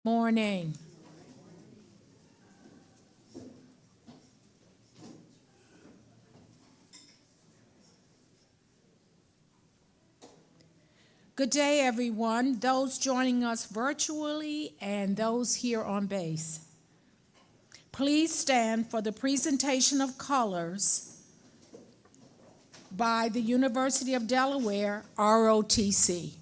Morning. Good day, everyone, those joining us virtually and those here on base. Please stand for the presentation of colors by the University of Delaware, ROTC.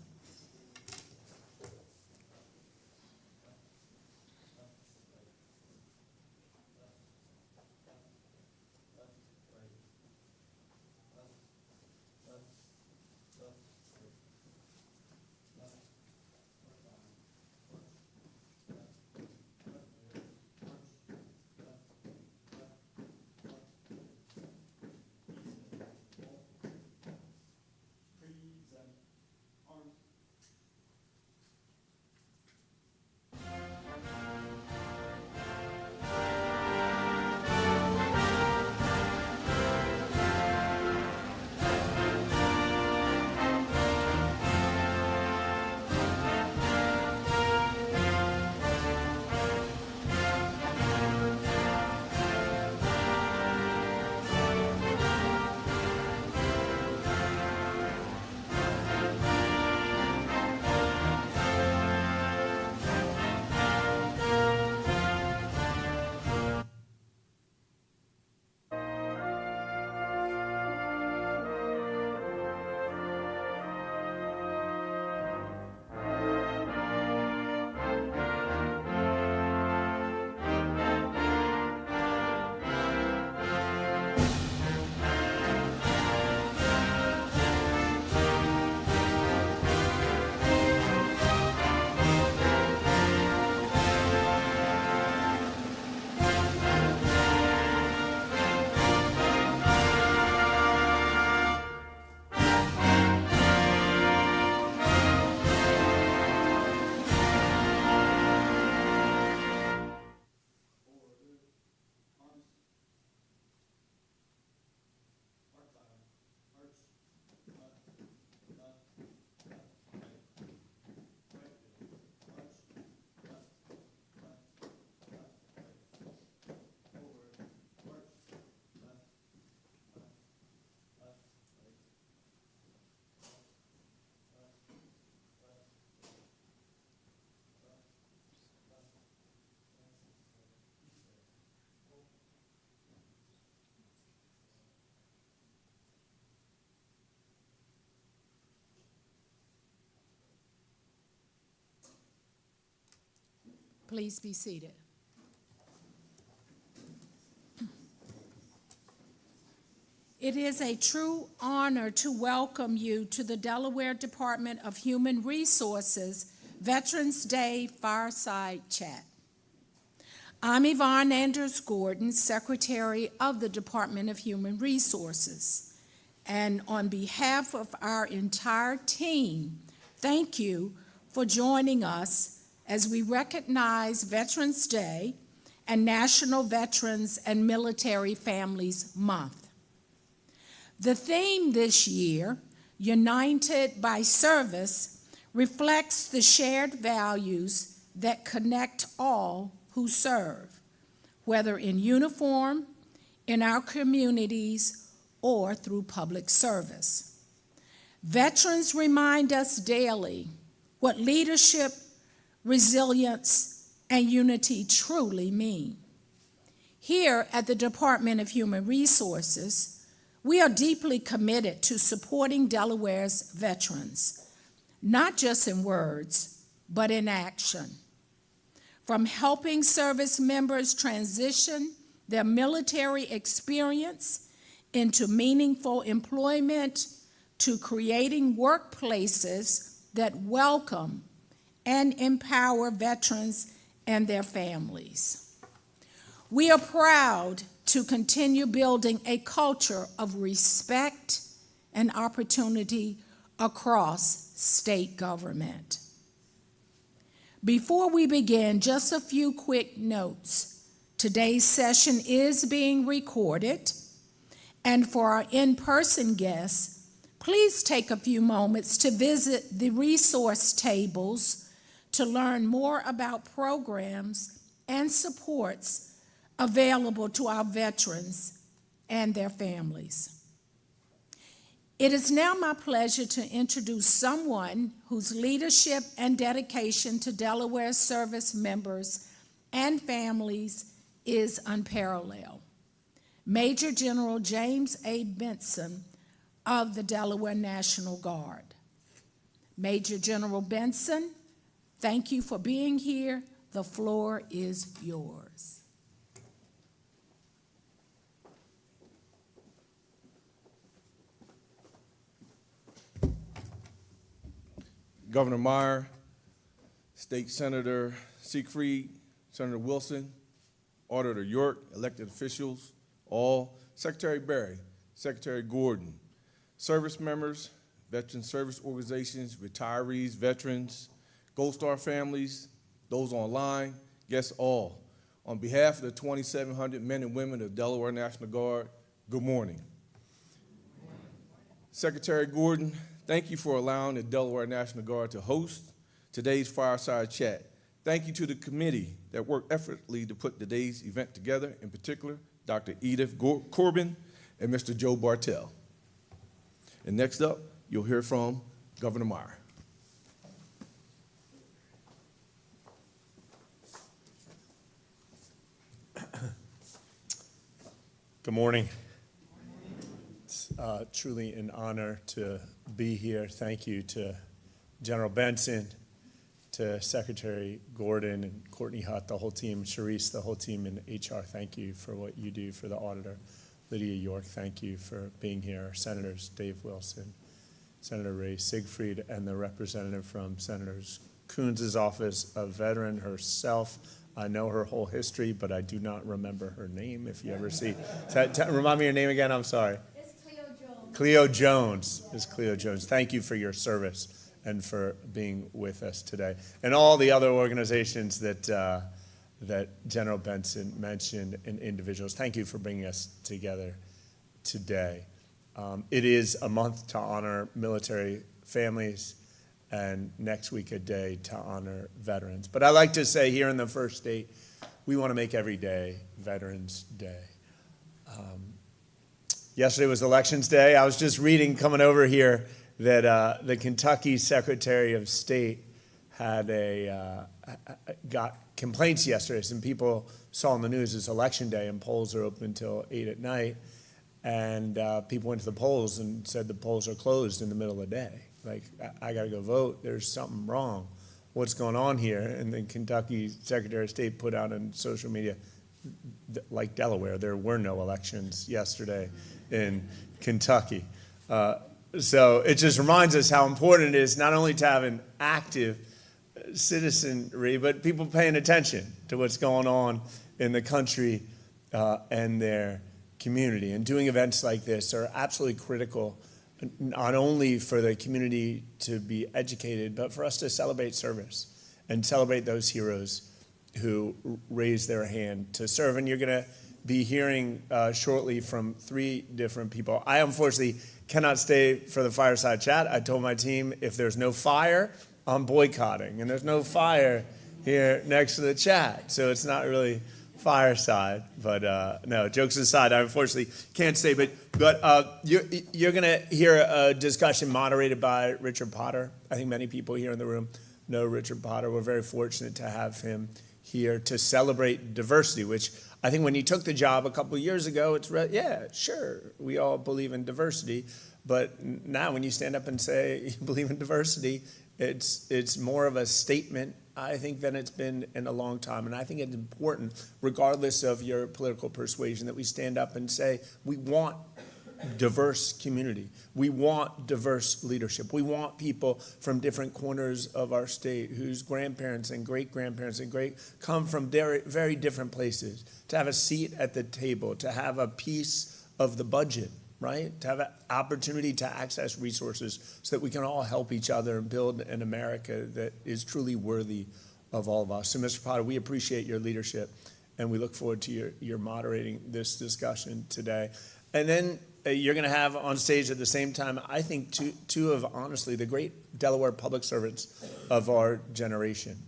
Please be seated. It is a true honor to welcome you to the Delaware Department of Human Resources Veterans Day Fireside Chat. I'm Yvonne Anders Gordon, Secretary of the Department of Human Resources. And on behalf of our entire team, thank you for joining us as we recognize Veterans Day and National Veterans and Military Families Month. The theme this year, United by Service, reflects the shared values that connect all who serve, whether in uniform, in our communities, or through public service. Veterans remind us daily what leadership, resilience, and unity truly mean. Here at the Department of Human Resources, we are deeply committed to supporting Delaware's veterans, not just in words, but in action. From helping service members transition their military experience into meaningful employment, to creating workplaces that welcome and empower veterans and their families. We are proud to continue building a culture of respect and opportunity across state government. Before we begin, just a few quick notes. Today's session is being recorded, and for our in-person guests, please take a few moments to visit the resource tables to learn more about programs and supports available to our veterans and their families. It is now my pleasure to introduce someone whose leadership and dedication to Delaware service members and families is unparalleled. Major General James A. Benson of the Delaware National Guard. Major General Benson, thank you for being here. The floor is yours. Governor Meyer, State Senator Siegfried, Senator Wilson, Auditor York, elected officials, all, Secretary Berry, Secretary Gordon, service members, veteran service organizations, retirees, veterans, Gold Star families, those online, guests all. On behalf of the 2,700 men and women of Delaware National Guard, good morning. Secretary Gordon, thank you for allowing the Delaware National Guard to host today's Fireside Chat. Thank you to the committee that worked effortlessly to put today's event together, in particular, Dr. Edith Corbin and Mr. Joe Bartell. And next up, you'll hear from Governor Meyer. Good morning. It's truly an honor to be here. Thank you to General Benson, to Secretary Gordon and Courtney Hutt, the whole team, Sharice, the whole team in HR. Thank you for what you do for the auditor. Lydia York, thank you for being here. Senators Dave Wilson, Senator Ray Siegfried, and the representative from Senator Coons' office, a veteran herself. I know her whole history, but I do not remember her name. If you ever see, remind me your name again. I'm sorry. It's Cleo Jones. Cleo Jones. Ms. Cleo Jones. Thank you for your service and for being with us today, and all the other organizations that General Benson mentioned and individuals. Thank you for bringing us together today. It is a month to honor military families, and next week a day to honor veterans. But I like to say here in the first state, we want to make every day Veterans Day. Yesterday was Elections Day. I was just reading, coming over here, that the Kentucky Secretary of State had got complaints yesterday. Some people saw on the news it's Election Day and polls are open until 8 at night. And people went to the polls and said the polls are closed in the middle of the day. Like, I got to go vote. There's something wrong. What's going on here? And the Kentucky Secretary of State put out on social media, like Delaware, there were no elections yesterday in Kentucky. So it just reminds us how important it is not only to have an active citizenry, but people paying attention to what's going on in the country and their community. And doing events like this are absolutely critical, not only for the community to be educated, but for us to celebrate service and celebrate those heroes who raised their hand to serve. And you're going to be hearing shortly from 3 different people. I unfortunately cannot stay for the Fireside Chat. I told my team if there's no fire, I'm boycotting. And there's no fire here next to the chat, so it's not really fireside. But no, jokes aside, I unfortunately can't stay. But you're going to hear a discussion moderated by Richard Potter. I think many people here in the room know Richard Potter. We're very fortunate to have him here to celebrate diversity, which I think when he took the job a couple of years ago, yeah, sure, we all believe in diversity. But now when you stand up and say you believe in diversity, it's more of a statement, I think, than it's been in a long time. And I think it's important, regardless of your political persuasion, that we stand up and say we want diverse community. We want diverse leadership. We want people from different corners of our state whose grandparents and great-grandparents and come from very, very different places, to have a seat at the table, to have a piece of the budget, right? To have an opportunity to access resources so that we can all help each other and build an America that is truly worthy of all of us. So, Mr. Potter, we appreciate your leadership, and we look forward to your moderating this discussion today. And then you're going to have on stage at the same time, I think, two of, honestly, the great Delaware public servants of our generation.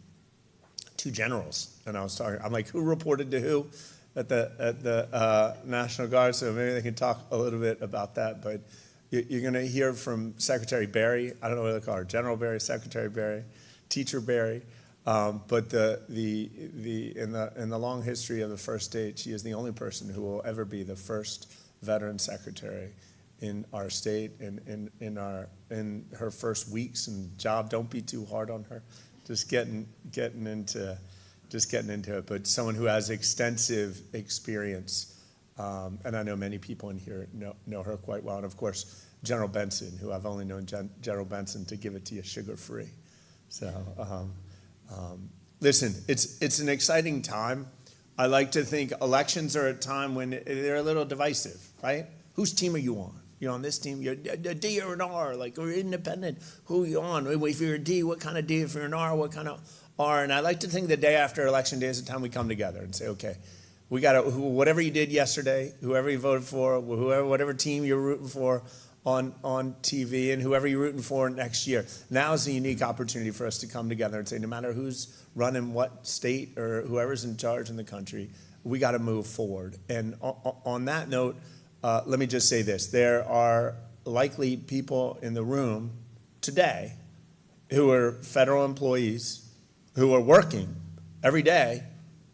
Two generals. And I'm like, who reported to who at the National Guard? So maybe they can talk a little bit about that. But you're going to hear from Secretary Barry. I don't know what they call her, General Barry, Secretary Barry, Teacher Barry. But in the long history of the first state, she is the only person who will ever be the first veteran secretary in our state, in her first weeks and job. Don't be too hard on her. Just getting into it. But someone who has extensive experience, and I know many people in here know her quite well. And of course, General Benson, who I've only known General Benson to give it to you sugar-free. So. Listen, it's an exciting time. I like to think elections are a time when they're a little divisive, right? Whose team are you on? You're on this team, you're a D or an R, like, or independent. Who are you on? If you're a D, what kind of D? If you're an R, what kind of R? And I like to think the day after election day is the time we come together and say, okay, we got to, whatever you did yesterday, whoever you voted for, whatever team you're rooting for, on TV, and whoever you're rooting for next year. Now is a unique opportunity for us to come together and say, no matter who's running what state or whoever's in charge in the country, we got to move forward. And on that note, let me just say this. There are likely people in the room today who are federal employees who are working every day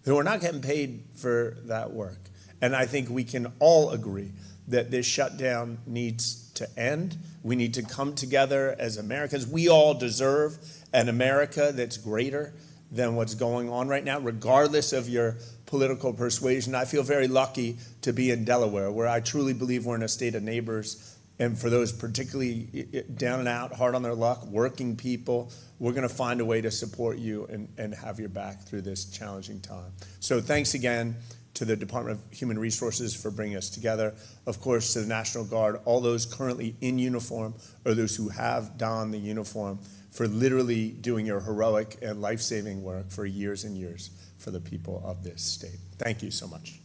who are not getting paid for that work. And I think we can all agree that this shutdown needs to end. We need to come together as Americans. We all deserve an America that's greater than what's going on right now, regardless of your political persuasion. I feel very lucky to be in Delaware, where I truly believe we're in a state of neighbors. And for those particularly down and out, hard on their luck, working people, we're going to find a way to support you and have your back through this challenging time. So thanks again to the Department of Human Resources for bringing us together. Of course, to the National Guard, all those currently in uniform or those who have donned the uniform for literally doing your heroic and life-saving work for years and years for the people of this state. Thank you so much.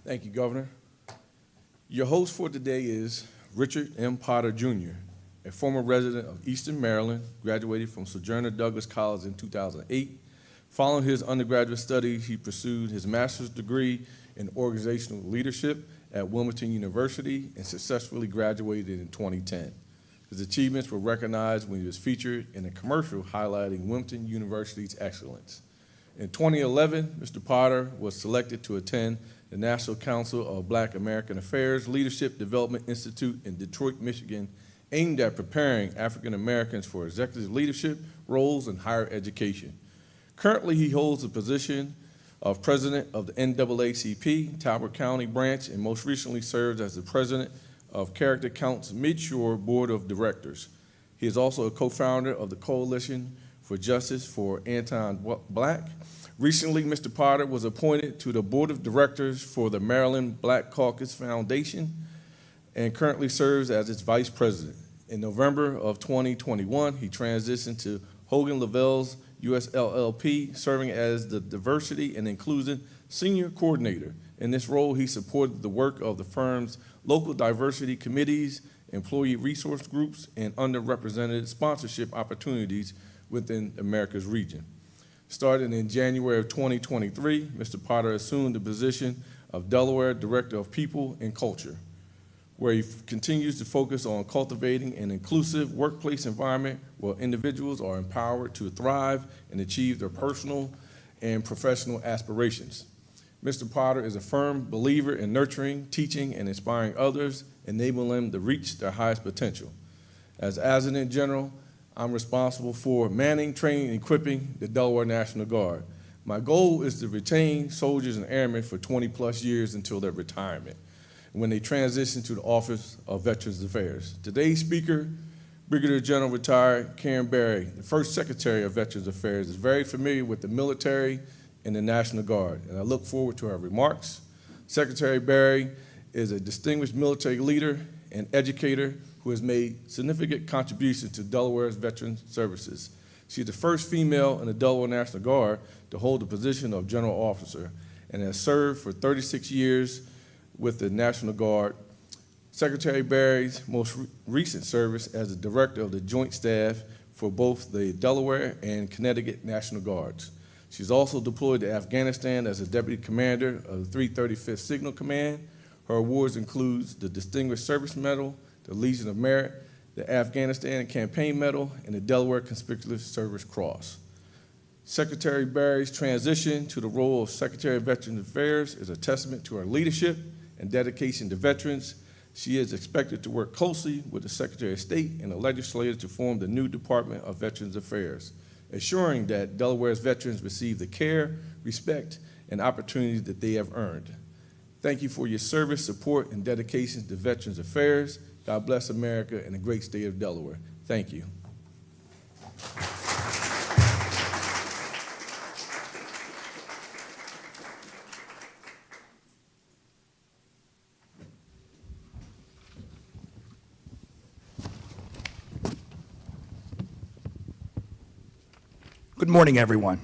Thank you, Governor. Your host for today is Richard M. Potter, Jr., a former resident of Eastern Maryland, graduated from Sojourner Douglas College in 2008. Following his undergraduate studies, he pursued his master's degree in organizational leadership at Wilmington University and successfully graduated in 2010. His achievements were recognized when he was featured in a commercial highlighting Wilmington University's excellence. In 2011, Mr. Potter was selected to attend the National Council of Black American Affairs Leadership Development Institute in Detroit, Michigan, aimed at preparing African Americans for executive leadership roles in higher education. Currently, he holds the position of president of the NAACP Talbot County branch and most recently served as the president of Character Counts Midshore Board of Directors. He is also a co-founder of the Coalition for Justice for Anti-Black. Recently, Mr. Potter was appointed to the Board of Directors for the Maryland Black Caucus Foundation and currently serves as its vice president. In November of 2021, he transitioned to Hogan Lovells US LLP, serving as the Diversity and Inclusion Senior Coordinator. In this role, he supported the work of the firm's local diversity committees, employee resource groups, and underrepresented sponsorship opportunities within America's region. Starting in January of 2023, Mr. Potter assumed the position of Delaware Director of People and Culture, where he continues to focus on cultivating an inclusive workplace environment where individuals are empowered to thrive and achieve their personal and professional aspirations. Mr. Potter is a firm believer in nurturing, teaching, and inspiring others, enabling them to reach their highest potential. As Adjutant General, I'm responsible for manning, training, and equipping the Delaware National Guard. My goal is to retain soldiers and airmen for 20+ years until their retirement, when they transition to the Office of Veterans Affairs. Today's speaker, Brigadier General Retired Karen Berry, the first Secretary of Veterans Affairs, is very familiar with the military and the National Guard, and I look forward to her remarks. Secretary Berry is a distinguished military leader and educator who has made significant contributions to Delaware's veteran services. She is the first female in the Delaware National Guard to hold the position of general officer and has served for 36 years with the National Guard. Secretary Berry's most recent service as the director of the Joint Staff for both the Delaware and Connecticut National Guards. She's also deployed to Afghanistan as a deputy commander of the 335th Signal Command. Her awards include the Distinguished Service Medal, the Legion of Merit, the Afghanistan Campaign Medal, and the Delaware Conspicuous Service Cross. Secretary Berry's transition to the role of Secretary of Veterans Affairs is a testament to her leadership and dedication to veterans. She is expected to work closely with the Secretary of State and the legislature to form the new Department of Veterans Affairs, ensuring that Delaware's veterans receive the care, respect, and opportunities that they have earned. Thank you for your service, support, and dedication to Veterans Affairs. God bless America and the great state of Delaware. Thank you. Good morning, everyone.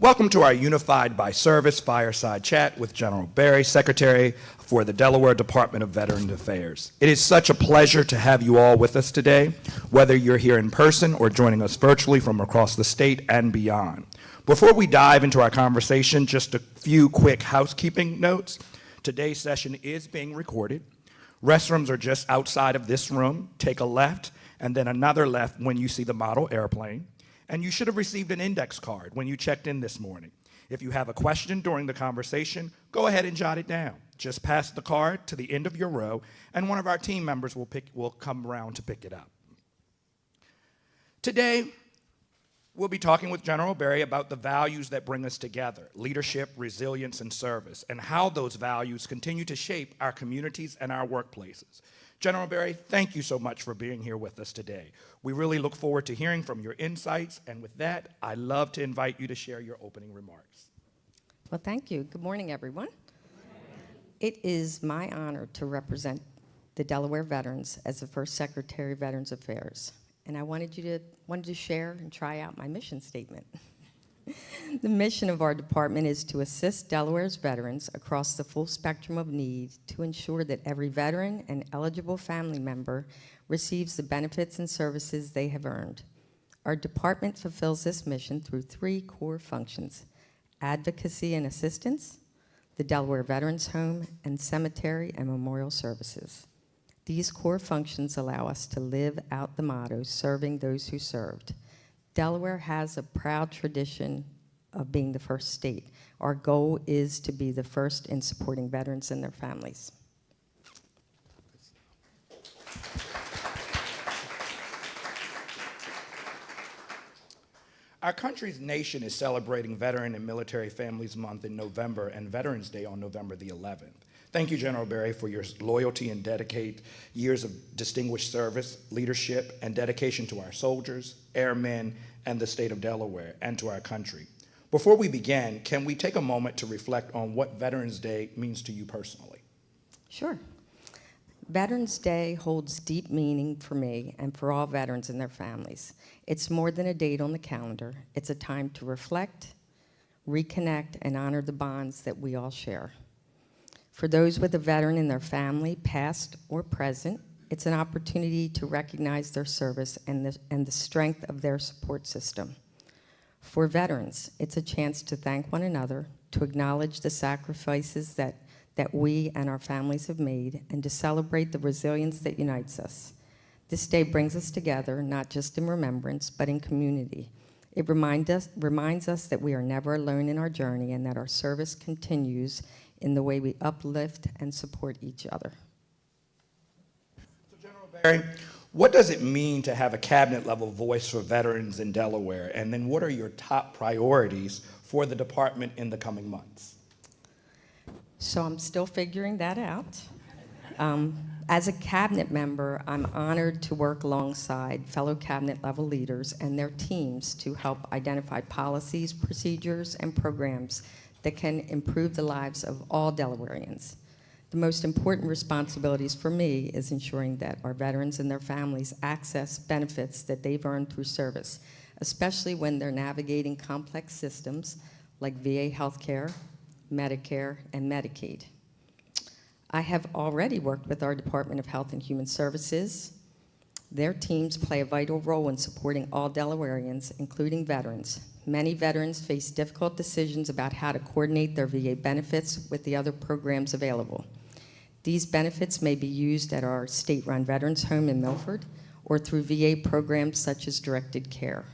Welcome to our Unified by Service Fireside Chat with General Berry, Secretary for the Delaware Department of Veterans Affairs. It is such a pleasure to have you all with us today, whether you're here in person or joining us virtually from across the state and beyond. Before we dive into our conversation, just a few quick housekeeping notes. Today's session is being recorded. Restrooms are just outside of this room. Take a left and then another left when you see the model airplane. And you should have received an index card when you checked in this morning. If you have a question during the conversation, go ahead and jot it down. Just pass the card to the end of your row, and one of our team members will come around to pick it up. Today, we'll be talking with General Berry about the values that bring us together: leadership, resilience, and service, and how those values continue to shape our communities and our workplaces. General Berry, thank you so much for being here with us today. We really look forward to hearing from your insights, and with that, I'd love to invite you to share your opening remarks. Well, thank you. Good morning, everyone. It is my honor to represent the Delaware veterans as the first Secretary of Veterans Affairs, and I wanted to share and try out my mission statement. The mission of our department is to assist Delaware's veterans across the full spectrum of need to ensure that every veteran and eligible family member receives the benefits and services they have earned. Our department fulfills this mission through three core functions: advocacy and assistance, the Delaware Veterans Home, and cemetery and memorial services. These core functions allow us to live out the motto, serving those who served. Delaware has a proud tradition of being the first state. Our goal is to be the first in supporting veterans and their families. Our country's nation is celebrating Veteran and Military Families Month in November and Veterans Day on November the 11th. Thank you, General Berry, for your loyalty and years of distinguished service, leadership, and dedication to our soldiers, airmen, and the state of Delaware, and to our country. Before we begin, can we take a moment to reflect on what Veterans Day means to you personally? Sure. Veterans Day holds deep meaning for me and for all veterans and their families. It's more than a date on the calendar. It's a time to reflect, reconnect, and honor the bonds that we all share. For those with a veteran in their family, past or present, it's an opportunity to recognize their service and the strength of their support system. For veterans, it's a chance to thank one another, to acknowledge the sacrifices that we and our families have made, and to celebrate the resilience that unites us. This day brings us together, not just in remembrance, but in community. It reminds us that we are never alone in our journey and that our service continues in the way we uplift and support each other. So, General Berry, what does it mean to have a cabinet-level voice for veterans in Delaware? And then what are your top priorities for the department in the coming months? So I'm still figuring that out. As a cabinet member, I'm honored to work alongside fellow cabinet-level leaders and their teams to help identify policies, procedures, and programs that can improve the lives of all Delawareans. The most important responsibilities for me is ensuring that our veterans and their families access benefits that they've earned through service, especially when they're navigating complex systems like VA healthcare, Medicare, and Medicaid. I have already worked with our Department of Health and Human Services. Their teams play a vital role in supporting all Delawareans, including veterans. Many veterans face difficult decisions about how to coordinate their VA benefits with the other programs available. These benefits may be used at our state-run Veterans Home in Milford or through VA programs such as Directed Care.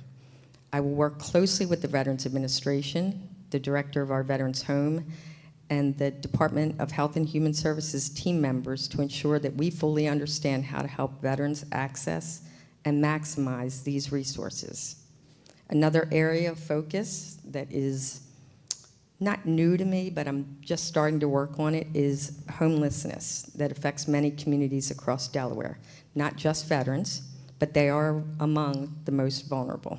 I will work closely with the Veterans Administration, the director of our Veterans Home, and the Department of Health and Human Services team members to ensure that we fully understand how to help veterans access and maximize these resources. Another area of focus that is not new to me, but I'm just starting to work on it, is homelessness that affects many communities across Delaware. Not just veterans, but they are among the most vulnerable.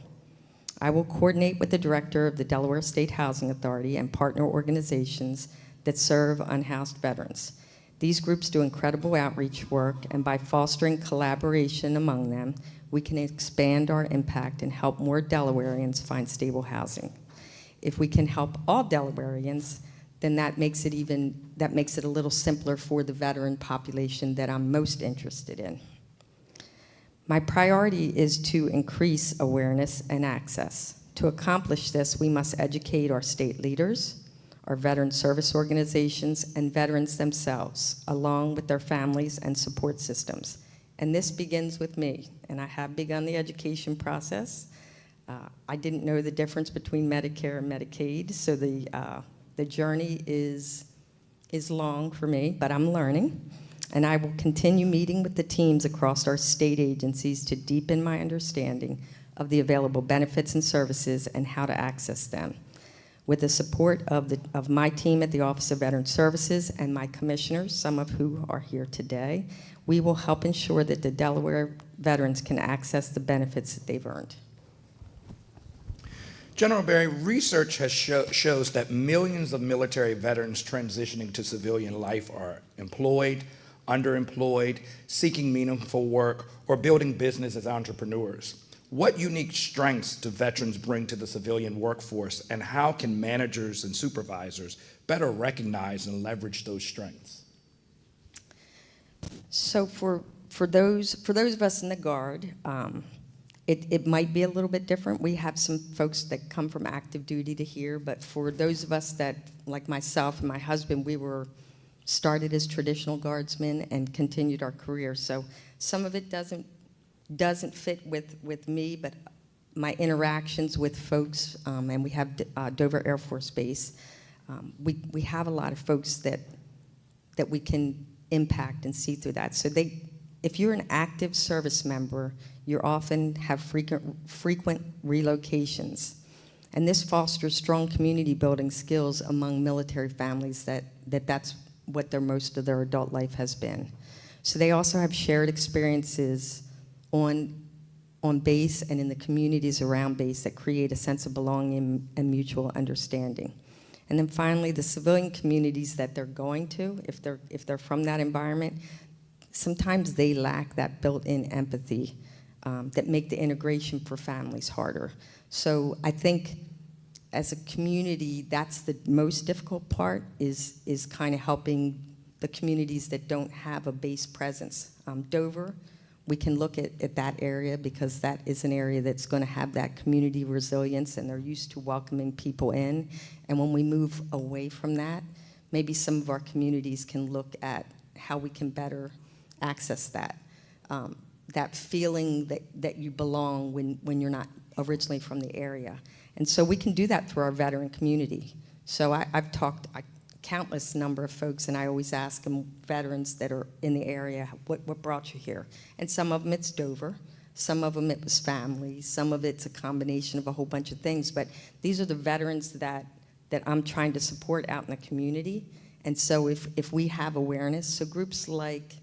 I will coordinate with the director of the Delaware State Housing Authority and partner organizations that serve unhoused veterans. These groups do incredible outreach work, and by fostering collaboration among them, we can expand our impact and help more Delawareans find stable housing. If we can help all Delawareans, then that makes it a little simpler for the veteran population that I'm most interested in. My priority is to increase awareness and access. To accomplish this, we must educate our state leaders, our veteran service organizations, and veterans themselves, along with their families and support systems. And this begins with me, and I have begun the education process. I didn't know the difference between Medicare and Medicaid, so the journey is long for me, but I'm learning. And I will continue meeting with the teams across our state agencies to deepen my understanding of the available benefits and services and how to access them. With the support of my team at the Office of Veteran Services and my commissioners, some of who are here today, we will help ensure that the Delaware veterans can access the benefits that they've earned. General Berry, research shows that millions of military veterans transitioning to civilian life are employed, underemployed, seeking meaningful work, or building business as entrepreneurs. What unique strengths do veterans bring to the civilian workforce, and how can managers and supervisors better recognize and leverage those strengths? So for those of us in the Guard, it might be a little bit different. We have some folks that come from active duty to here, but for those of us that, like myself and my husband, we were started as traditional guardsmen and continued our career. So some of it doesn't fit with me, but my interactions with folks, and we have Dover Air Force Base, we have a lot of folks that we can impact and see through that. So if you're an active service member, you often have frequent relocations. And this fosters strong community building skills among military families that's what most of their adult life has been. So they also have shared experiences on base and in the communities around base that create a sense of belonging and mutual understanding. And then finally, the civilian communities that they're going to, if they're from that environment, sometimes they lack that built-in empathy that make the integration for families harder. So I think as a community, that's the most difficult part, is kind of helping the communities that don't have a base presence. Dover, we can look at that area because that is an area that's going to have that community resilience, and they're used to welcoming people in. And when we move away from that, maybe some of our communities can look at how we can better access that. That feeling that you belong when you're not originally from the area. And so we can do that through our veteran community. So I've talked to countless number of folks, and I always ask them, veterans that are in the area, what brought you here? And some of them it's Dover, some of them it was family, some of it's a combination of a whole bunch of things, but these are the veterans that I'm trying to support out in the community. And so if we have awareness, so groups like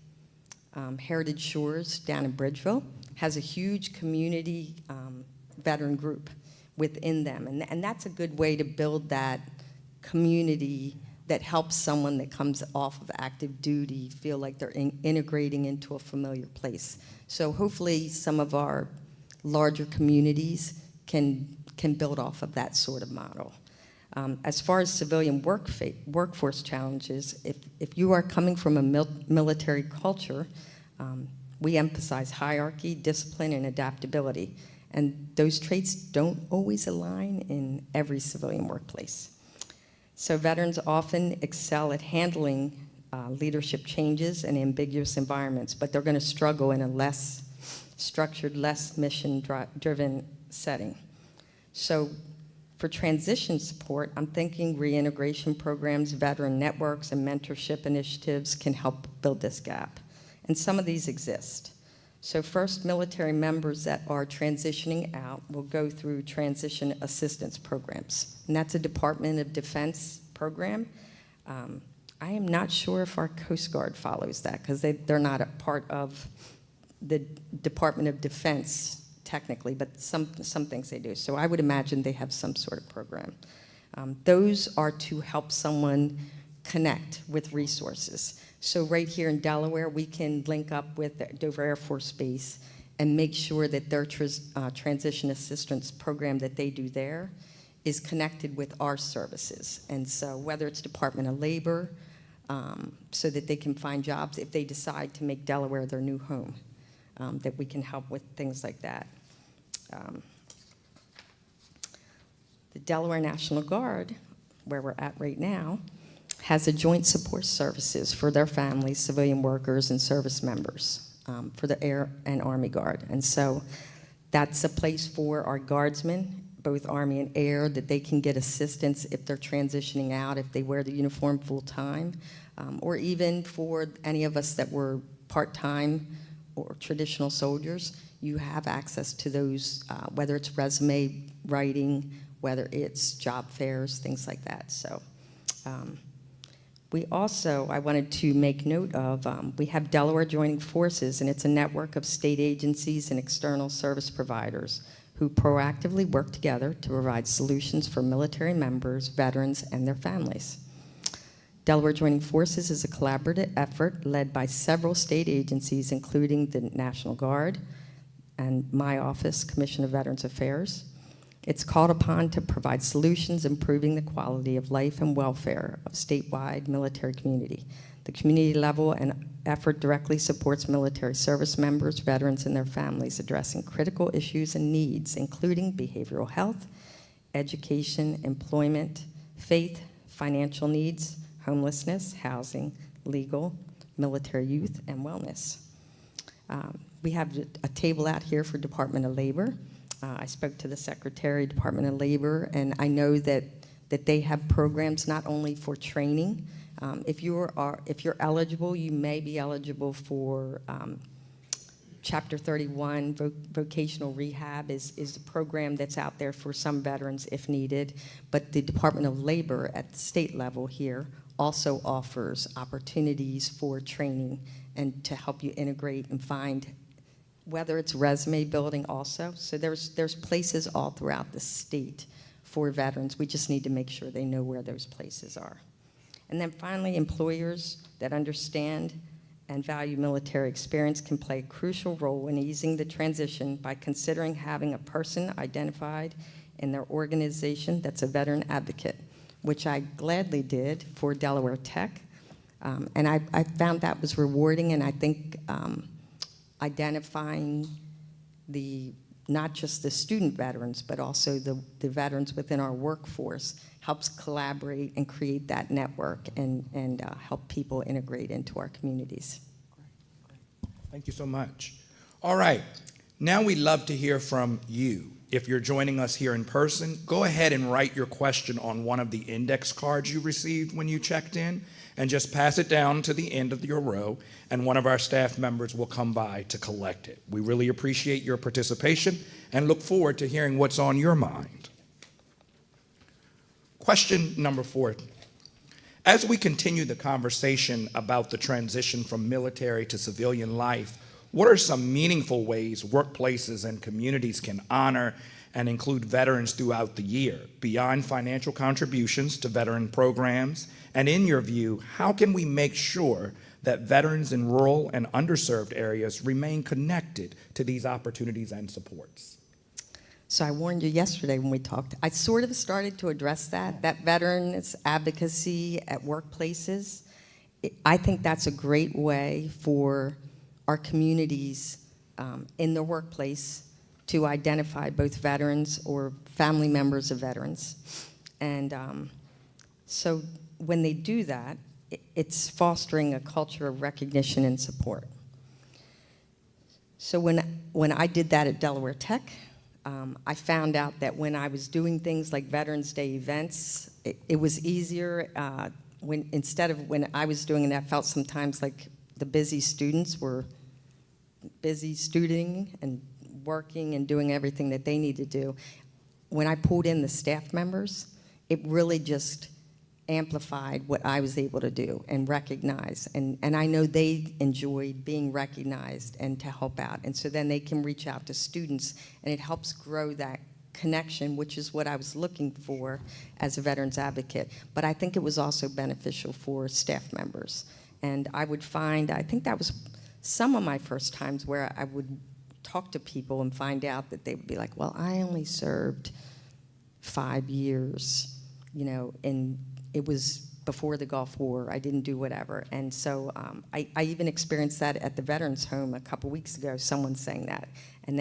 Heritage Shores down in Bridgeville has a huge community veteran group within them. And that's a good way to build that community that helps someone that comes off of active duty feel like they're integrating into a familiar place. So hopefully some of our larger communities can build off of that sort of model. As far as civilian workforce challenges, if you are coming from a military culture, we emphasize hierarchy, discipline, and adaptability. And those traits don't always align in every civilian workplace. So veterans often excel at handling leadership changes and ambiguous environments, but they're going to struggle in a less structured, less mission-driven setting. So for transition support, I'm thinking reintegration programs, veteran networks, and mentorship initiatives can help build this gap. And some of these exist. So first, military members that are transitioning out will go through transition assistance programs. And that's a Department of Defense program. I am not sure if our Coast Guard follows that because they're not a part of the Department of Defense technically, but some things they do. So I would imagine they have some sort of program. Those are to help someone connect with resources. So right here in Delaware, we can link up with the Dover Air Force Base and make sure that their transition assistance program that they do there is connected with our services. And so whether it's Department of Labor, so that they can find jobs if they decide to make Delaware their new home, that we can help with things like that. The Delaware National Guard, where we're at right now, has a joint support services for their families, civilian workers, and service members for the Air and Army Guard. And so that's a place for our guardsmen, both Army and Air, that they can get assistance if they're transitioning out, if they wear the uniform full time, or even for any of us that were part-time or traditional soldiers, you have access to those, whether it's resume writing, whether it's job fairs, things like that. So. We also, I wanted to make note of, we have Delaware Joining Forces, and it's a network of state agencies and external service providers who proactively work together to provide solutions for military members, veterans, and their families. Delaware Joining Forces is a collaborative effort led by several state agencies, including the National Guard and my office, Commission of Veterans Affairs. It's called upon to provide solutions improving the quality of life and welfare of statewide military community. The community level and effort directly supports military service members, veterans, and their families addressing critical issues and needs, including behavioral health, education, employment, faith, financial needs, homelessness, housing, legal, military youth, and wellness. We have a table out here for Department of Labor. I spoke to the Secretary, Department of Labor, and I know that they have programs not only for training. If you're eligible, you may be eligible for Chapter 31 vocational rehab is a program that's out there for some veterans if needed. But the Department of Labor at the state level here also offers opportunities for training and to help you integrate and find, whether it's resume building also. So there's places all throughout the state for veterans. We just need to make sure they know where those places are. And then finally, employers that understand and value military experience can play a crucial role in easing the transition by considering having a person identified in their organization that's a veteran advocate, which I gladly did for Delaware Tech. And I found that was rewarding, and I think identifying not just the student veterans, but also the veterans within our workforce helps collaborate and create that network and help people integrate into our communities. Thank you so much. All right, now we'd love to hear from you. If you're joining us here in person, go ahead and write your question on one of the index cards you received when you checked in, and just pass it down to the end of your row, and one of our staff members will come by to collect it. We really appreciate your participation and look forward to hearing what's on your mind. Question number 4. As we continue the conversation about the transition from military to civilian life, what are some meaningful ways workplaces and communities can honor and include veterans throughout the year, beyond financial contributions to veteran programs And in your view, how can we make sure that veterans in rural and underserved areas remain connected to these opportunities and supports? So I warned you yesterday when we talked. I sort of started to address that veterans advocacy at workplaces. I think that's a great way for our communities in the workplace to identify both veterans or family members of veterans. And so when they do that, it's fostering a culture of recognition and support. So when I did that at Delaware Tech, I found out that when I was doing things like Veterans Day events, it was easier instead of when I was doing it, I felt sometimes like the busy students were busy studying and working and doing everything that they need to do. When I pulled in the staff members, it really just amplified what I was able to do and recognize. And I know they enjoyed being recognized and to help out. And so then they can reach out to students, and it helps grow that connection, which is what I was looking for as a veterans advocate. But I think it was also beneficial for staff members. And I would find, I think that was some of my first times where I would talk to people and find out that they would be like, well, I only served 5 years, and it was before the Gulf War. I didn't do whatever. And so I even experienced that at the Veterans Home a couple weeks ago, someone saying that. And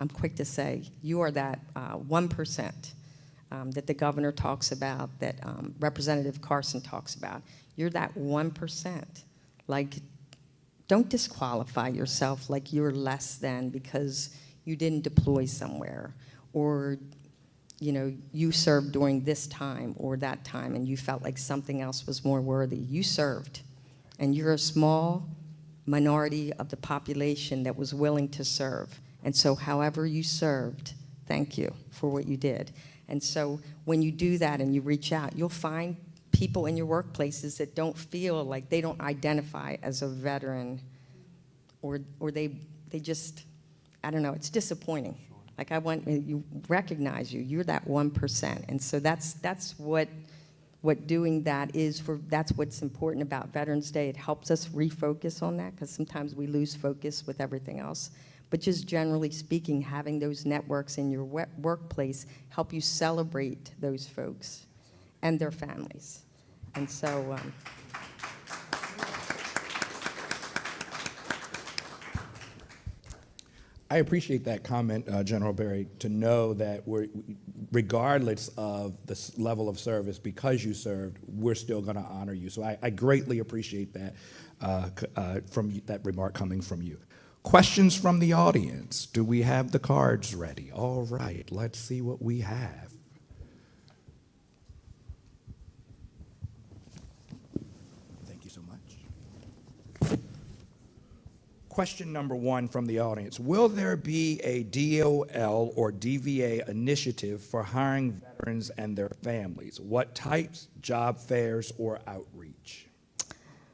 I'm quick to say, you are that 1% that the governor talks about, that Representative Carson talks about. You're that 1%. Like, don't disqualify yourself like you're less than because you didn't deploy somewhere, or you served during this time or that time and you felt like something else was more worthy. You served, and you're a small minority of the population that was willing to serve. And so however you served, thank you for what you did. And so when you do that and you reach out, you'll find people in your workplaces that don't feel like they don't identify as a veteran, or they just, I don't know, it's disappointing. Like, I want you recognize you. You're that 1%, and so that's what doing that is for. That's what's important about Veterans Day. It helps us refocus on that because sometimes we lose focus with everything else. But just generally speaking, having those networks in your workplace help you celebrate those folks and their families, and so. I appreciate that comment, General Berry, to know that regardless of the level of service, because you served, we're still going to honor you. So I greatly appreciate that from that remark coming from you. Questions from the audience? Do we have the cards ready? All right, let's see what we have. Thank you so much. Question number 1 from the audience. Will there be a DOL or DVA initiative for hiring veterans and their families? What types, job fairs, or outreach?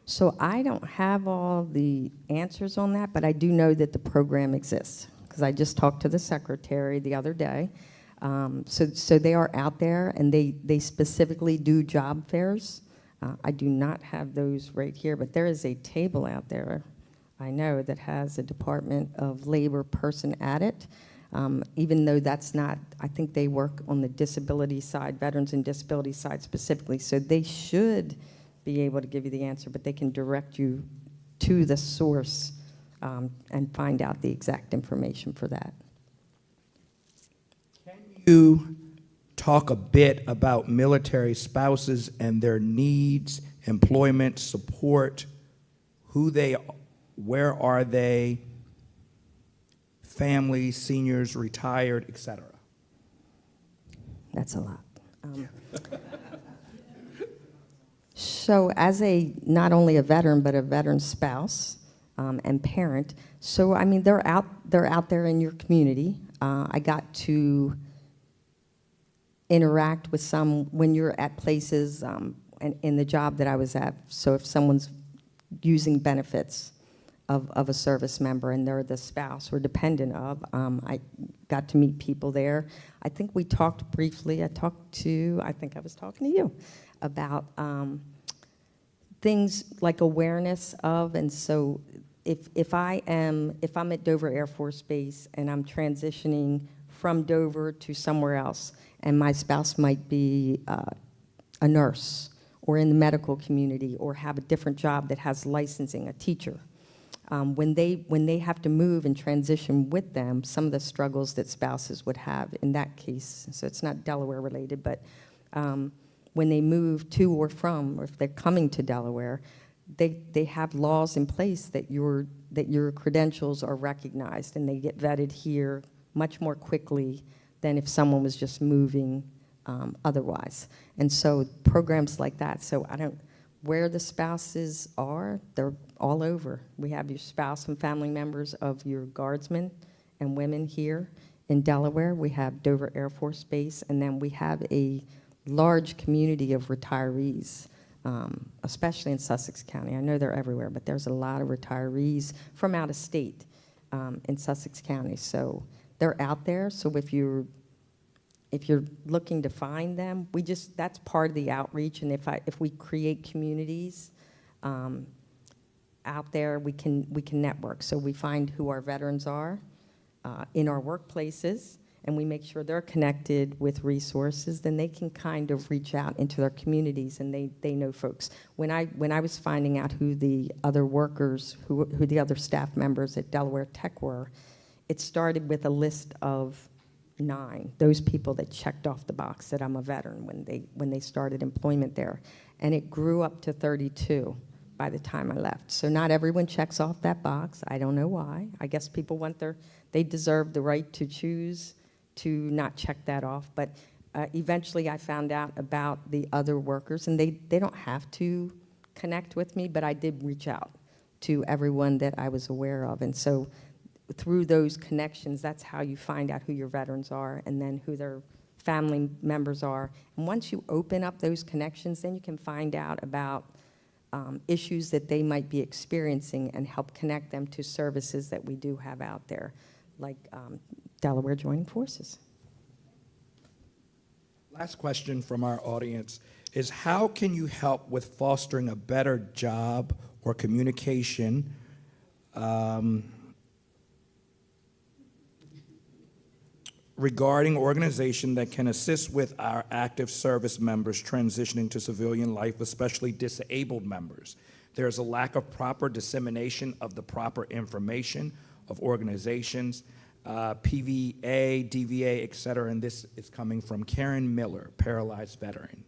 So I don't have all the answers on that, but I do know that the program exists because I just talked to the secretary the other day. So they are out there, and they specifically do job fairs. I do not have those right here, but there is a table out there, I know, that has a Department of Labor person at it, even though that's not, I think they work on the disability side, veterans and disability side specifically, so they should be able to give you the answer, but they can direct you to the source and find out the exact information for that. Can you talk a bit about military spouses and their needs, employment, support, who they are? Where are they? Families, seniors, retired, etc. That's a lot. So as not only a veteran, but a veteran spouse and parent, so I mean, they're out there in your community. I got to interact with some when you're at places in the job that I was at. So if someone's using benefits of a service member and they're the spouse or dependent of, I got to meet people there. I think we talked briefly, I think I was talking to you about things like awareness of, and so if I'm at Dover Air Force Base and I'm transitioning from Dover to somewhere else, and my spouse might be a nurse or in the medical community or have a different job that has licensing, a teacher. When they have to move and transition with them, some of the struggles that spouses would have in that case, so it's not Delaware related, but when they move to or from, or if they're coming to Delaware, they have laws in place that your credentials are recognized and they get vetted here much more quickly than if someone was just moving otherwise. And so programs like that, so where the spouses are, they're all over. We have your spouse and family members of your guardsmen and women here in Delaware. We have Dover Air Force Base, and then we have a large community of retirees, especially in Sussex County. I know they're everywhere, but there's a lot of retirees from out of state in Sussex County. So they're out there. So if you're looking to find them, that's part of the outreach. And if we create communities out there, we can network. So we find who our veterans are in our workplaces, and we make sure they're connected with resources. Then they can kind of reach out into their communities, and they know folks. When I was finding out who the other workers, who the other staff members at Delaware Tech were, it started with a list of 9, those people that checked off the box that I'm a veteran when they started employment there. And it grew up to 32 by the time I left. So not everyone checks off that box. I don't know why. I guess people they deserve the right to choose to not check that off. But eventually I found out about the other workers, and they don't have to connect with me, but I did reach out to everyone that I was aware of. And so through those connections, that's how you find out who your veterans are and then who their family members are. And once you open up those connections, then you can find out about issues that they might be experiencing and help connect them to services that we do have out there, like Delaware Joining Forces. Last question from our audience is, how can you help with fostering a better job or communication regarding organization that can assist with our active service members transitioning to civilian life, especially disabled members? There's a lack of proper dissemination of the proper information of organizations, PVA, DVA, et cetera, and this is coming from Karen Miller, paralyzed veteran.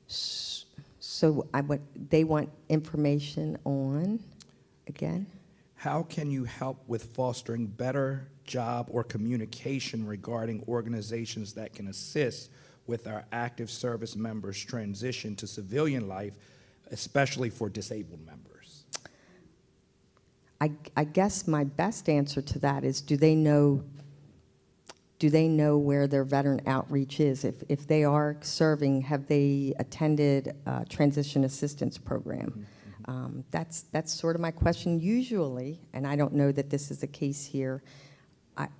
So they want information on, again? How can you help with fostering better job or communication regarding organizations that can assist with our active service members' transition to civilian life, especially for disabled members? I guess my best answer to that is, do they know where their veteran outreach is? If they are serving, have they attended a transition assistance program? That's sort of my question usually, and I don't know that this is the case here.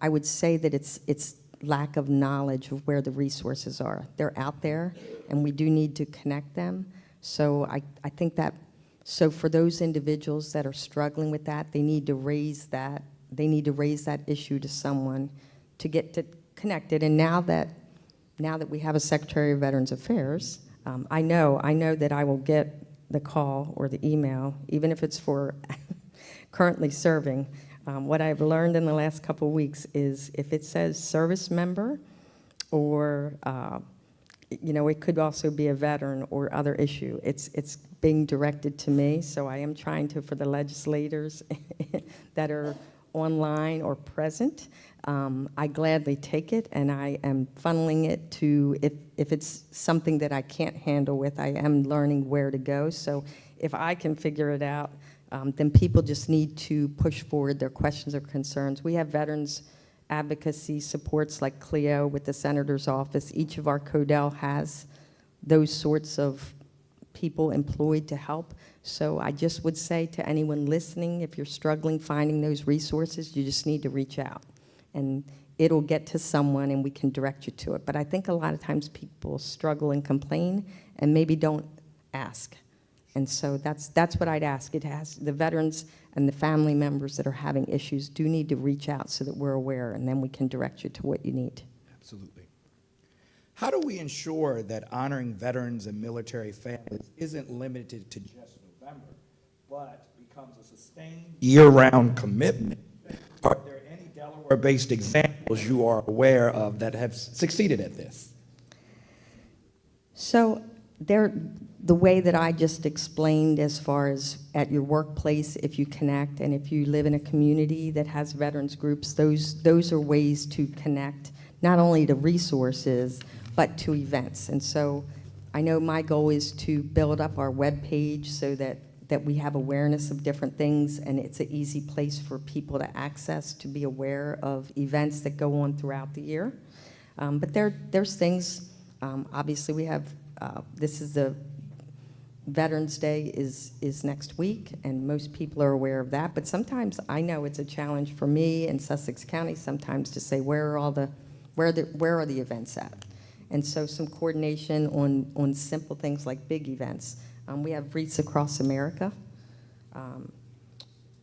I would say that it's lack of knowledge of where the resources are. They're out there, and we do need to connect them. So I think that, so for those individuals that are struggling with that, they need to raise that issue to someone to get to connected. And now that we have a Secretary of Veterans Affairs, I know that I will get the call or the email, even if it's for currently serving. What I've learned in the last couple of weeks is if it says service member, or it could also be a veteran or other issue, it's being directed to me. So I am trying to, for the legislators that are online or present, I gladly take it, and I am funneling it to, if it's something that I can't handle with, I am learning where to go. So if I can figure it out, then people just need to push forward their questions or concerns. We have veterans advocacy supports like Cleo with the Senator's office. Each of our CODEL has those sorts of people employed to help. So I just would say to anyone listening, if you're struggling finding those resources, you just need to reach out. And it'll get to someone and we can direct you to it. But I think a lot of times people struggle and complain and maybe don't ask. And so that's what I'd ask. It has, the veterans and the family members that are having issues do need to reach out so that we're aware, and then we can direct you to what you need. Absolutely. How do we ensure that honoring veterans and military families isn't limited to just November, but becomes a sustained year-round commitment? Are there any Delaware-based examples you are aware of that have succeeded at this? So the way that I just explained, as far as at your workplace, if you connect, and if you live in a community that has veterans groups, those are ways to connect, not only to resources, but to events. And so I know my goal is to build up our webpage so that we have awareness of different things, and it's an easy place for people to access, to be aware of events that go on throughout the year. But there's things, obviously we have, this is the Veterans Day is next week, and most people are aware of that. But sometimes I know it's a challenge for me in Sussex County sometimes to say where are the events at, and so some coordination on simple things like big events. We have Wreaths Across America.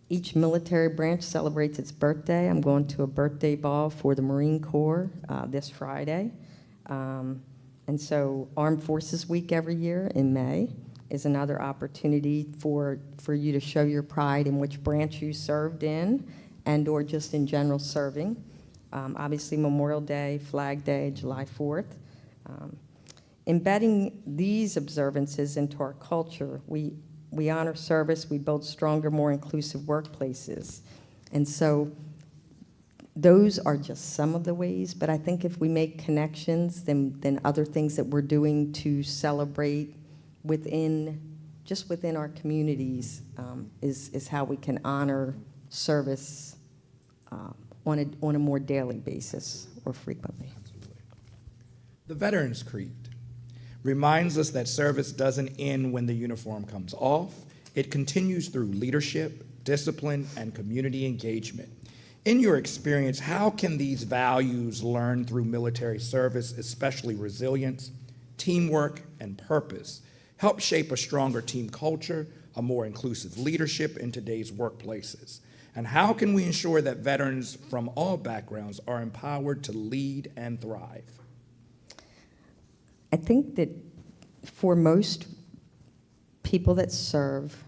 Each military branch celebrates its birthday. I'm going to a birthday ball for the Marine Corps this Friday, and so Armed Forces Week every year in May is another opportunity for you to show your pride in which branch you served in, and or just in general serving. Obviously Memorial Day, Flag Day, July 4th. Embedding these observances into our culture, we honor service, we build stronger, more inclusive workplaces. And so those are just some of the ways, but I think if we make connections, then other things that we're doing to celebrate within our communities is how we can honor service on a more daily basis or frequently. The Veterans Creed reminds us that service doesn't end when the uniform comes off. It continues through leadership, discipline, and community engagement. In your experience, how can these values learned through military service, especially resilience, teamwork, and purpose, help shape a stronger team culture, a more inclusive leadership in today's workplaces? And how can we ensure that veterans from all backgrounds are empowered to lead and thrive? I think that for most people that serve,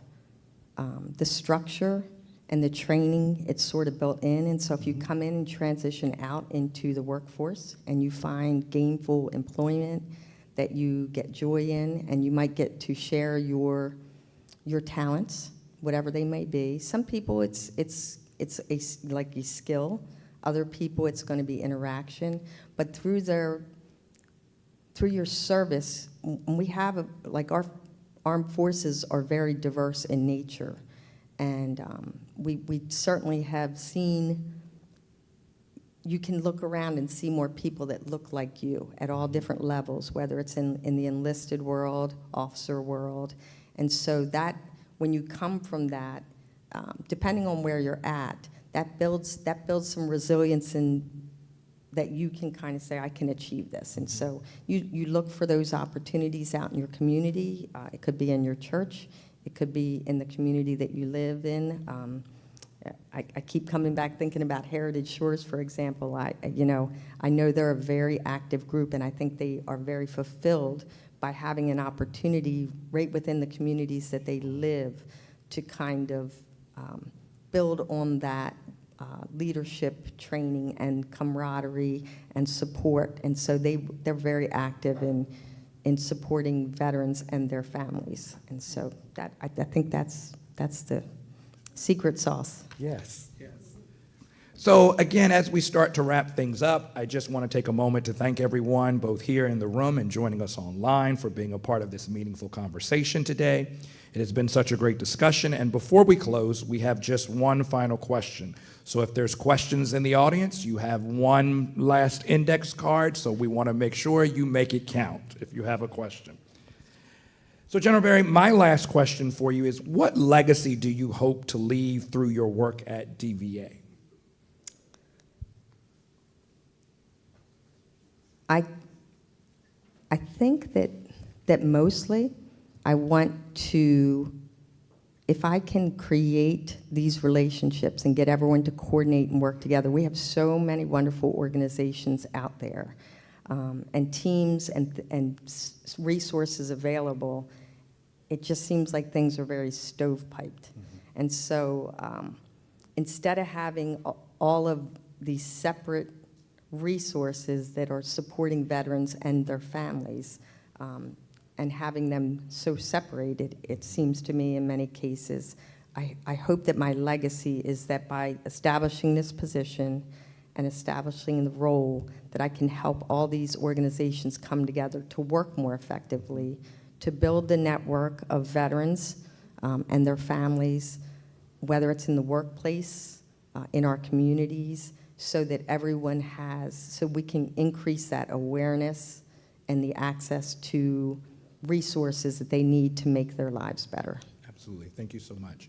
the structure and the training, it's sort of built in. And so if you come in and transition out into the workforce and you find gainful employment that you get joy in, and you might get to share your talents, whatever they may be. Some people it's like a skill. Other people it's going to be interaction. But through your service, we have like our armed forces are very diverse in nature, and we certainly have seen. You can look around and see more people that look like you at all different levels, whether it's in the enlisted world, officer world, and so that when you come from that, depending on where you're at, that builds some resilience in that you can kind of say, I can achieve this. And so you look for those opportunities out in your community. It could be in your church. It could be in the community that you live in. I keep coming back thinking about Heritage Shores, for example. I know they're a very active group, and I think they are very fulfilled by having an opportunity right within the communities that they live to kind of build on that leadership training and camaraderie and support. And so they're very active in supporting veterans and their families. And so that I think that's the secret sauce. Yes, yes. So again, as we start to wrap things up, I just want to take a moment to thank everyone, both here in the room and joining us online, for being a part of this meaningful conversation today. It has been such a great discussion, and before we close, we have just one final question. So if there's questions in the audience, you have one last index card, so we want to make sure you make it count if you have a question. So General Berry, my last question for you is, what legacy do you hope to leave through your work at DVA? I think that mostly I want to, if I can create these relationships and get everyone to coordinate and work together, we have so many wonderful organizations out there, and teams and resources available. It just seems like things are very stovepiped. And so instead of having all of these separate resources that are supporting veterans and their families, and having them so separated, it seems to me in many cases, I hope that my legacy is that by establishing this position and establishing the role, that I can help all these organizations come together to work more effectively, to build the network of veterans and their families, whether it's in the workplace, in our communities, so that everyone has, so we can increase that awareness and the access to resources that they need to make their lives better. Absolutely. Thank you so much.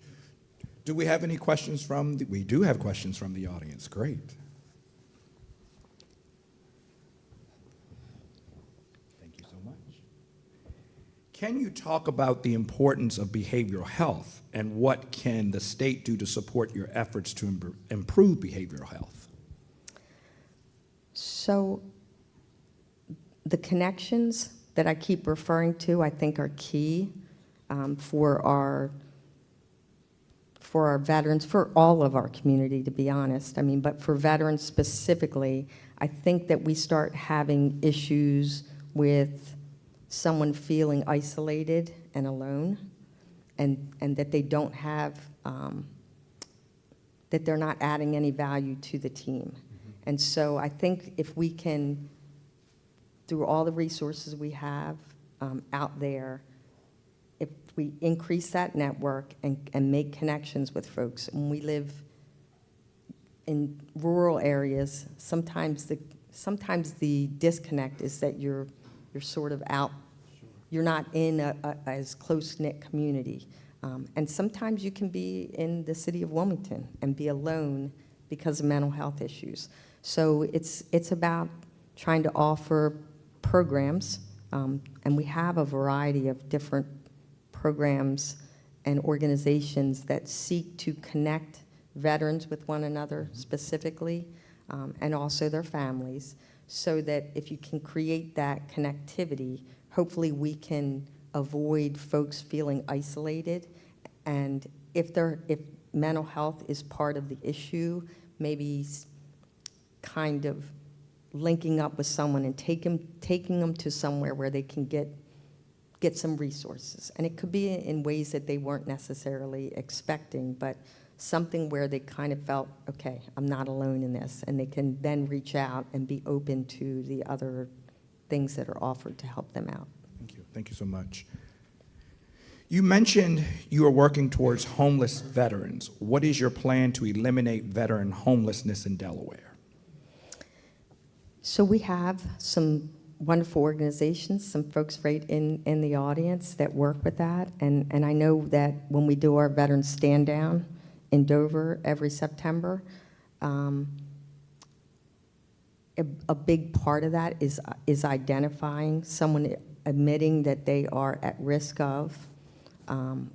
Do we have any questions from we do have questions from the audience. Great. Thank you so much. Can you talk about the importance of behavioral health and what can the state do to support your efforts to improve behavioral health? So the connections that I keep referring to, I think, are key for our veterans, for all of our community, to be honest. I mean, but for veterans specifically, I think that we start having issues with someone feeling isolated and alone, and that they don't have, that they're not adding any value to the team. And so I think if we can, through all the resources we have out there, if we increase that network and make connections with folks, and we live in rural areas, sometimes the disconnect is that you're sort of out, you're not in a as close-knit community. And sometimes you can be in the city of Wilmington and be alone because of mental health issues. So it's about trying to offer programs, and we have a variety of different programs and organizations that seek to connect veterans with one another specifically, and also their families, so that if you can create that connectivity, hopefully we can avoid folks feeling isolated. And if mental health is part of the issue, maybe kind of linking up with someone and taking them to somewhere where they can get some resources. And it could be in ways that they weren't necessarily expecting, but something where they kind of felt, okay, I'm not alone in this, and they can then reach out and be open to the other things that are offered to help them out. Thank you. Thank you so much. You mentioned you are working towards homeless veterans. What is your plan to eliminate veteran homelessness in Delaware? So we have some wonderful organizations, some folks right in the audience that work with that. And I know that when we do our Veterans Stand Down in Dover every September, a big part of that is identifying someone, admitting that they are at risk of,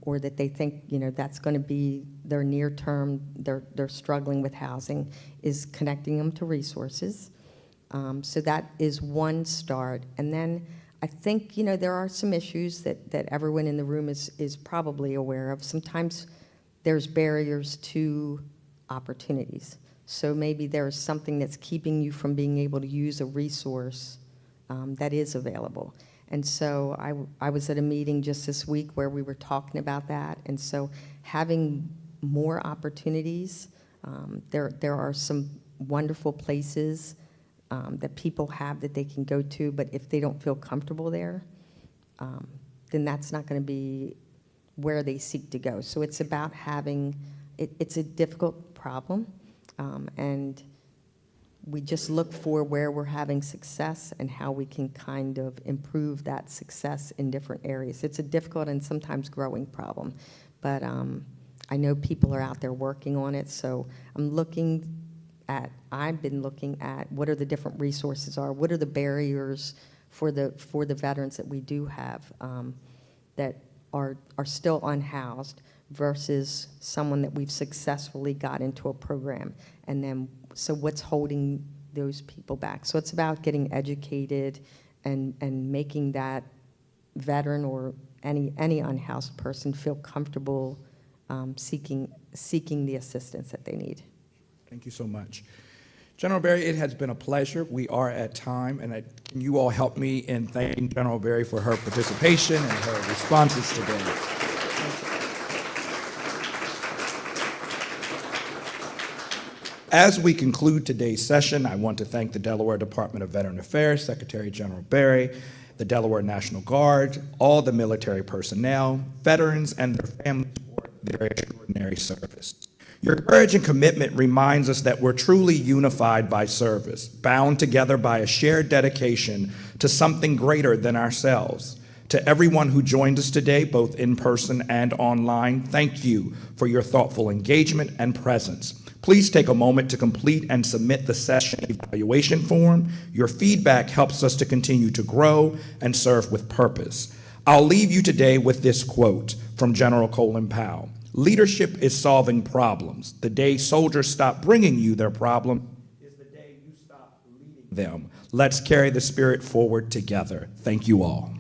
or that they think, that's going to be their near term, they're struggling with housing, is connecting them to resources. So that is one start. And then I think, there are some issues that everyone in the room is probably aware of. Sometimes there's barriers to opportunities. So maybe there's something that's keeping you from being able to use a resource that is available. And so I was at a meeting just this week where we were talking about that. And so having more opportunities, there are some wonderful places that people have that they can go to, but if they don't feel comfortable there, then that's not going to be where they seek to go. So it's about having, it's a difficult problem, and we just look for where we're having success and how we can kind of improve that success in different areas. It's a difficult and sometimes growing problem, but I know people are out there working on it, so I've been looking at what are the different resources are, what are the barriers for the veterans that we do have that are still unhoused versus someone that we've successfully got into a program. And then, so what's holding those people back? So it's about getting educated and making that veteran or any unhoused person feel comfortable seeking the assistance that they need. Thank you so much. General Berry, it has been a pleasure. We are at time, and can you all help me in thanking General Berry for her participation and her responses today? As we conclude today's session, I want to thank the Delaware Department of Veteran Affairs, Secretary General Berry, the Delaware National Guard, all the military personnel, veterans, and their families for their extraordinary service. Your courage and commitment reminds us that we're truly unified by service, bound together by a shared dedication to something greater than ourselves. To everyone who joined us today, both in person and online, thank you for your thoughtful engagement and presence. Please take a moment to complete and submit the session evaluation form. Your feedback helps us to continue to grow and serve with purpose. I'll leave you today with this quote from General Colin Powell. Leadership is solving problems. The day soldiers stop bringing you their problem is the day you stop leading them. Let's carry the spirit forward together. Thank you all.